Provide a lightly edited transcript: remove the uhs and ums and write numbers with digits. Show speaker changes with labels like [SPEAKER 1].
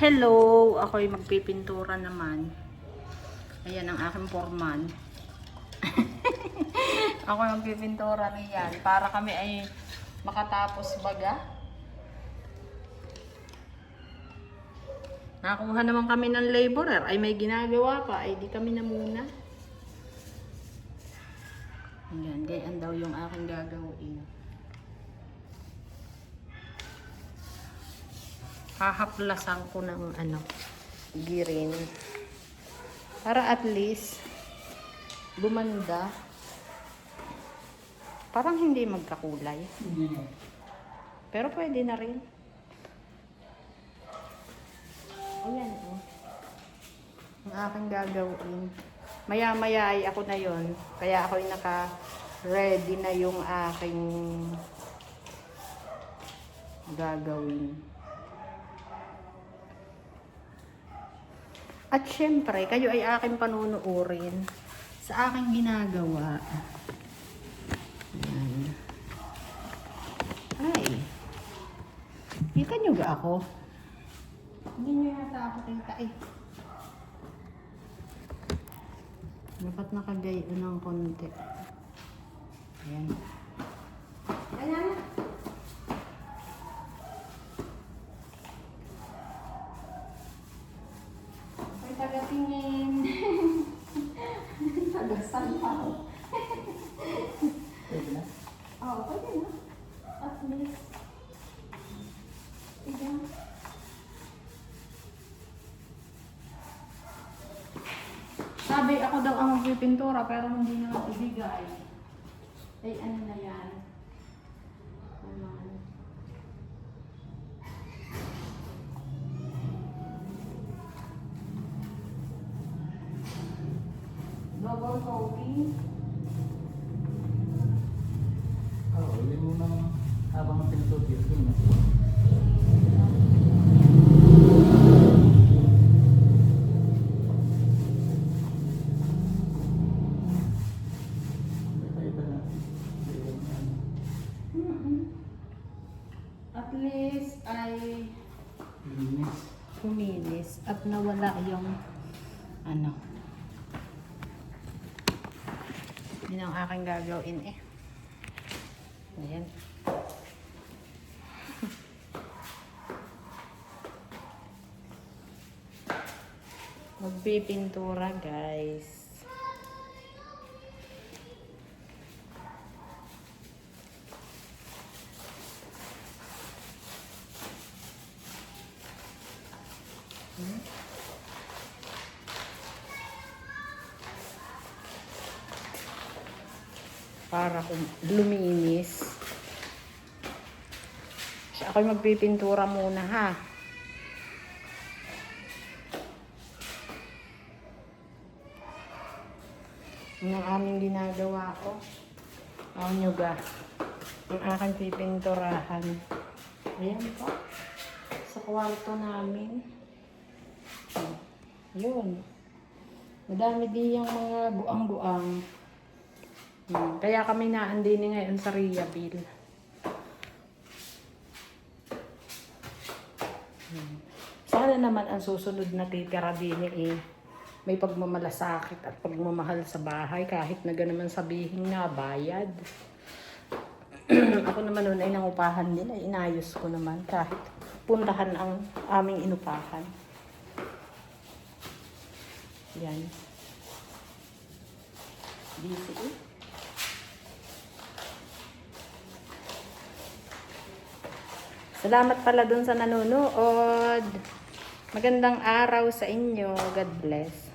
[SPEAKER 1] Hello! Ako'y magpipintura naman. Ayan ang aking foreman. Ako'y magpipintura niyan para kami ay makatapos baga. Nakakuha naman kami ng laborer. Ay may ginagawa pa. Ay di kami na muna. Ayan, ganyan daw yung aking gagawin. Hahaplasan ko ng girin. Para at least gumanda. Parang hindi magkakulay. Pero pwede na rin. Ayan o. Ang aking gagawin. Maya-maya ay ako na yon. Kaya ako'y naka-ready na yung aking gagawin. At syempre, kayo ay aking panunuorin sa aking ginagawa. Ayan. Ay. Kita nyo ba ako? Hindi nyo yata ako kita eh. Dapat nakagayo ng konti. Ayan. Ayan. May tagatingin. Tagasampaw. Pwede na? Oo, pwede na. At least. Ayan. Sabi ako daw ang magpipintura pero hindi naman ibigay. Ay ano na yan? Naman. Double coating.
[SPEAKER 2] Oo, hindi mo na habang pinutupir ko na.
[SPEAKER 1] At least ay
[SPEAKER 2] Linis.
[SPEAKER 1] kuminis at nawala yung yun ang aking gagawin eh. Ayan. Magpipintura guys. Para kung luminis. So, ako'y magpipintura muna ha. Yung aming ginagawa ko. Awan nyo ga. Yung aking pipinturahan. Ayan po. Sa kwarto namin. Yun. Madami din yung mga buang-buang. Kaya kami naandini ngayon sa Riaville. Sana naman ang susunod na titira din eh, may pagmamalasakit at pagmamahal sa bahay kahit na ganaman sabihin nga bayad. Ako naman noon ay nangupahan nila, inayos ko naman kahit puntahan ang aming inupahan. Yan. Busy eh. Salamat pala dun sa nanonood. Magandang araw sa inyo. God bless.